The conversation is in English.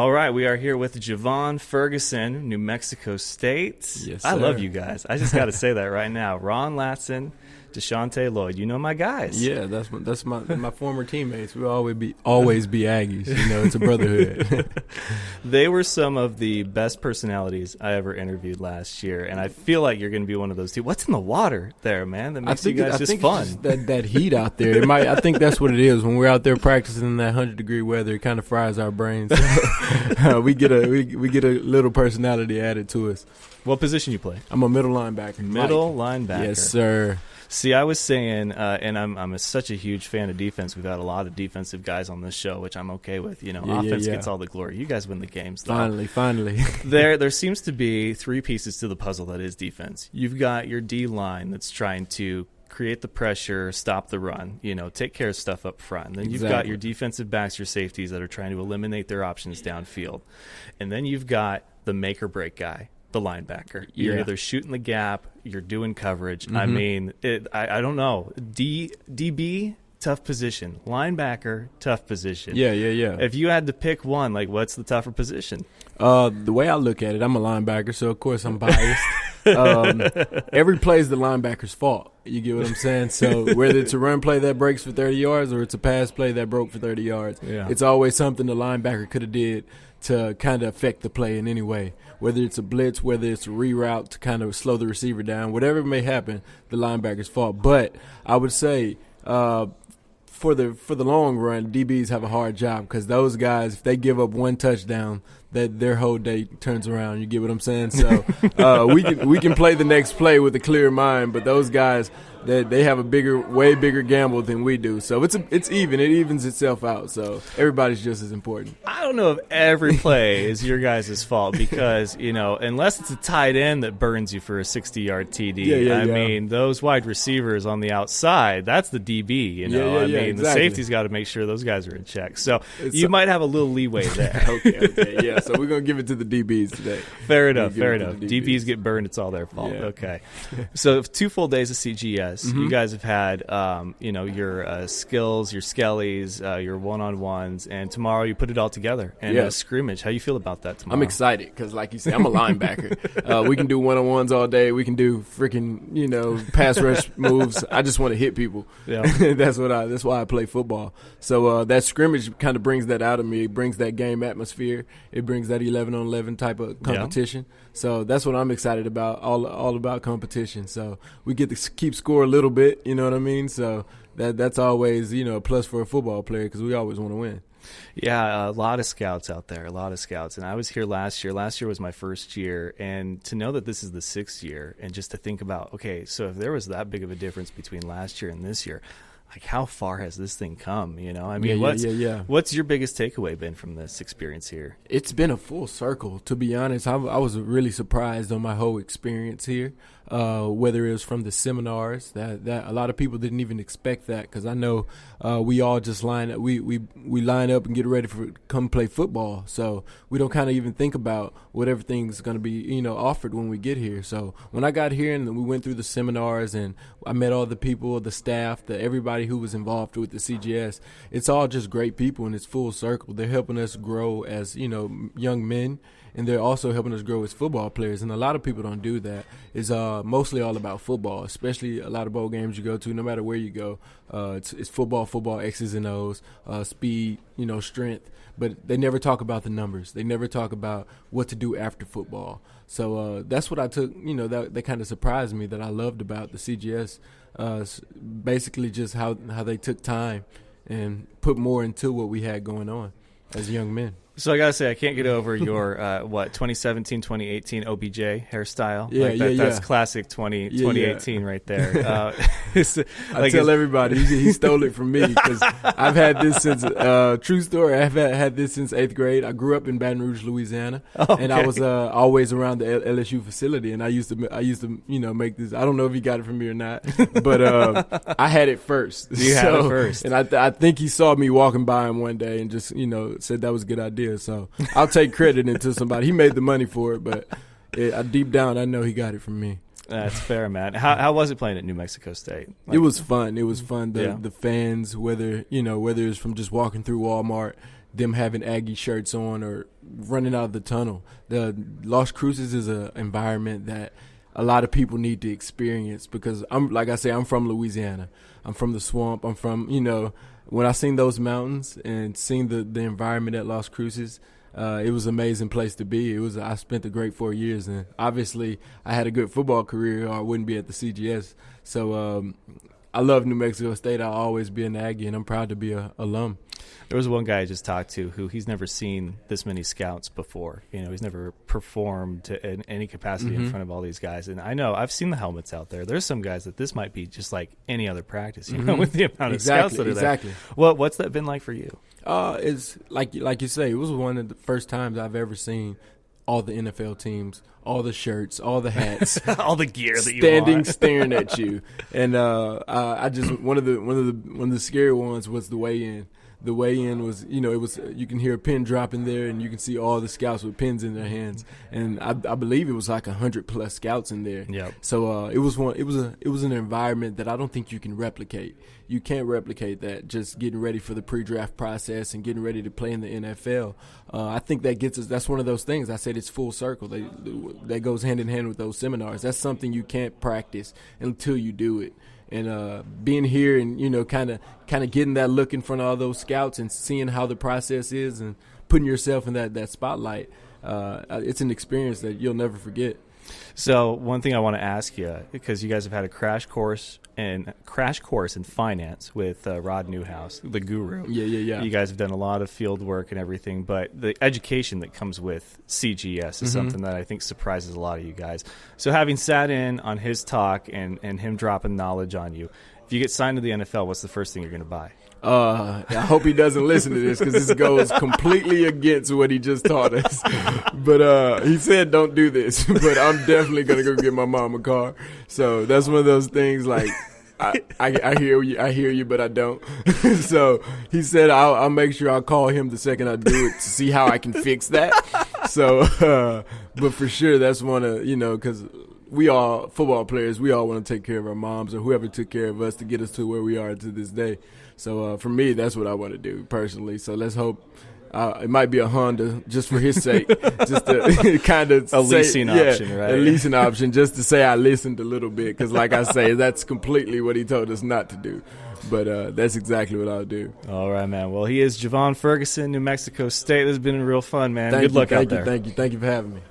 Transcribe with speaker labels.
Speaker 1: All right, we are here with Javahn Ferguson, New Mexico State.
Speaker 2: Yes,
Speaker 1: I
Speaker 2: sir.
Speaker 1: love you guys. I just got to say that right now. Ron Latson, Deshaunte Lloyd, you know my guys.
Speaker 2: Yeah, that's my former teammates. We always be Aggies. You know, it's a brotherhood.
Speaker 1: They were some of the best personalities I ever interviewed last year, and I feel like you're going to be one of those two. What's in the water there, man? That makes you guys just fun.
Speaker 2: It's just that heat out there. I think that's what it is. When we're out there practicing in that 100-degree weather, it kind of fries our brains. So, we get a little personality added to us.
Speaker 1: What position you play?
Speaker 2: I'm a middle linebacker.
Speaker 1: Middle linebacker.
Speaker 2: Yes, sir.
Speaker 1: See, I was saying, and I'm such a huge fan of defense. We've had a lot of defensive guys on this show, which I'm okay with. You know, offense gets all the glory. You guys win the games, though. Finally. There seems to be three pieces to the puzzle that is defense. You've got your D-line that's trying to create the pressure, stop the run, you know, take care of stuff up front. And then you've got your defensive backs, your safeties that are trying to eliminate their options downfield. And then you've got the make or break guy, the linebacker. You're either shooting the gap, you're doing coverage. I mean, I don't know. DB, tough position. Linebacker, tough position. Yeah. If you had to pick one, like, what's the tougher position?
Speaker 2: The way I look at it, I'm a linebacker, so of course I'm biased. Every play is the linebacker's fault. You get what I'm saying? So whether it's a run play that breaks for 30 yards or it's a pass play that broke for 30 yards, it's always something the linebacker could have did to kind of affect the play in any way. Whether it's a blitz, whether it's a reroute to kind of slow the receiver down, whatever may happen, the linebacker's fault. But I would say for the long run, DBs have a hard job because those guys, if they give up one touchdown, that their whole day turns around. You get what I'm saying? So we can play the next play with a clear mind, but those guys, they have a way bigger gamble than we do. So it's even. It evens itself out. So everybody's just as important.
Speaker 1: I don't know if every play is your guys' fault because, you know, unless it's a tight end that burns you for a 60-yard TD. I mean, those wide receivers on the outside, that's the DB, you know. The safety's got to make sure those guys are in check. So you might have a little leeway there.
Speaker 2: Okay, yeah. So we're going to give it to the DBs today.
Speaker 1: Fair enough. DBs get burned, it's all their fault. Yeah. Okay. So 2 full days of CGS. You guys have had, you know, your skills, your skellies, your one-on-ones, and tomorrow you put it all together and a scrimmage. How you feel about that tomorrow?
Speaker 2: I'm excited because, like you said, I'm a linebacker. We can do one-on-ones all day. We can do freaking, you know, pass rush moves. I just want to hit people. Yeah. That's why I play football. So that scrimmage kind of brings that out of me. It brings that game atmosphere. It brings that 11-on-11 type of competition. Yeah. So that's what I'm excited about, all about competition. So we get to keep score a little bit, you know what I mean? So that's always, you know, a plus for a football player because we always want to win.
Speaker 1: Yeah, a lot of scouts out there, a lot of scouts. And I was here last year. Last year was my first year. And to know that this is the 6th year and just to think about, okay, so if there was that big of a difference between last year and this year, like, how far has this thing come, you know? I mean, what's your biggest takeaway been from this experience here?
Speaker 2: It's been a full circle, to be honest. I was really surprised on my whole experience here, whether it was from the seminars, that a lot of people didn't even expect that because I know we all just line up. We line up and get ready for come play football. So we don't kind of even think about what everything's going to be, you know, offered when we get here. So when I got here and we went through the seminars and I met all the people, the staff, everybody who was involved with the CGS, it's all just great people and it's full circle. They're helping us grow as, you know, young men, and they're also helping us grow as football players. And a lot of people don't do that. It's mostly all about football, especially a lot of bowl games you go to, no matter where you go. It's football, X's and O's, speed, you know, strength. But they never talk about the numbers. They never talk about what to do after football. So that's what I took, you know, that kind of surprised me that I loved about the CGS. Basically just how they took time and put more into what we had going on as young men.
Speaker 1: So I got to say, I can't get over your, 2017, 2018 OBJ hairstyle.
Speaker 2: Yeah,
Speaker 1: That's classic 2018 right there.
Speaker 2: I tell everybody, he stole it from me because I've had this since, true story, I've had this since 8th grade. I grew up in Baton Rouge, Louisiana, and I was always around the LSU facility, and I used to, you know, make this. I don't know if he got it from me or not, but I had it first.
Speaker 1: You had it first.
Speaker 2: And I think he saw me walking by him one day and just, you know, said that was a good idea. So I'll take credit until somebody. He made the money for it, but deep down, I know he got it from me.
Speaker 1: That's fair, man. How was it playing at New Mexico State?
Speaker 2: It was fun. The fans, whether it's from just walking through Walmart them having Aggie shirts on or running out of the tunnel. The Las Cruces is an environment that a lot of people need to experience because I'm from Louisiana. I'm from the swamp. I'm from, when I seen those mountains and seeing the environment at Las Cruces, it was an amazing place to be. I spent a great 4 years, and obviously I had a good football career or I wouldn't be at the CGS. So I love New Mexico State. I'll always be an Aggie, and I'm proud to be an alum.
Speaker 1: There was one guy I just talked to who he's never seen this many scouts before. He's never performed in any capacity in front of all these guys. And I know I've seen the helmets out there. There's some guys that this might be just like any other practice, with the amount of scouts that are there. Exactly. What's that been like for you?
Speaker 2: It's like you say, it was one of the first times I've ever seen all the NFL teams, all the shirts, all the hats,
Speaker 1: all the gear that you want,
Speaker 2: staring at you. And I just one of the scary ones was the weigh-in. The weigh-in was, you can hear a pin drop in there, and you can see all the scouts with pins in their hands. And I believe it was like 100+ scouts in there.
Speaker 1: Yep.
Speaker 2: So it was an environment that I don't think you can replicate. You can't replicate that. Just getting ready for the pre-draft process and getting ready to play in the NFL. I think that gets us. That's one of those things. I said it's full circle. That goes hand in hand with those seminars. That's something you can't practice until you do it. And being here and, kind of getting that look in front of all those scouts and seeing how the process is and putting yourself in that spotlight, it's an experience that you'll never forget.
Speaker 1: So one thing I want to ask you, because you guys have had a crash course in finance with Rod Newhouse, the guru.
Speaker 2: Yeah.
Speaker 1: You guys have done a lot of field work and everything, but the education that comes with CGS is something that I think surprises a lot of you guys. So having sat in on his talk and him dropping knowledge on you, if you get signed to the NFL, what's the first thing you're going to buy?
Speaker 2: I hope he doesn't listen to this because this goes completely against what he just taught us. But he said don't do this. But I'm definitely going to go get my mom a car. So that's one of those things like I hear you, but I don't. So he said I'll make sure I'll call him the second I do it to see how I can fix that. So, but for sure that's one of, because we all, football players, we all want to take care of our moms or whoever took care of us to get us to where we are to this day. So for me, that's what I want to do personally. So let's hope it might be a Honda just for his sake, just to kind of
Speaker 1: a leasing option, right?
Speaker 2: A leasing option just to say I listened a little bit because, like I say, that's completely what he told us not to do. But that's exactly what I'll do.
Speaker 1: All right, man. Well, he is Javahn Ferguson, New Mexico State. This has been real fun, man. Good luck out there.
Speaker 2: Thank you for having me.